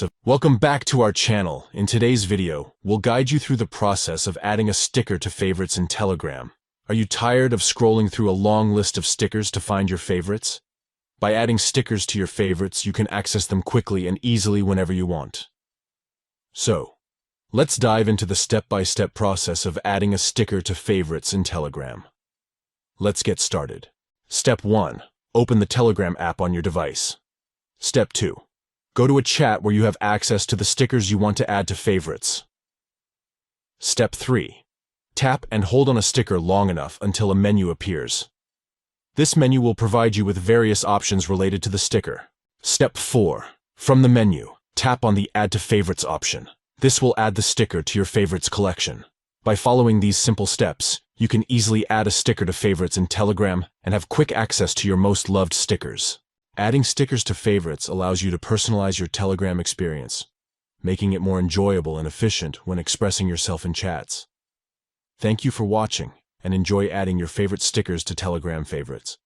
process of... Welcome back to our channel. In today's video, we'll guide you through the process of adding a sticker to favorites in Telegram. Are you tired of scrolling through a long list of stickers to find your favorites? By adding stickers to your favorites, you can access them quickly and easily whenever you want. So, let's dive into the step-by-step process of adding a sticker to favorites in Telegram. Let's get started. Step 1. Open the Telegram app on your device. Step 2. Go to a chat where you have access to the stickers you want to add to favorites. Step 3. Tap and hold on a sticker long enough until a menu appears. This menu will provide you with various options related to the sticker. Step 4. From the menu, tap on the Add to Favorites option. This will add the sticker to your favorites collection. By following these simple steps, you can easily add a sticker to favorites in Telegram and have quick access to your most loved stickers. Adding stickers to favorites allows you to personalize your Telegram experience, making it more enjoyable and efficient when expressing yourself in chats. Thank you for watching, and enjoy adding your favorite stickers to Telegram favorites.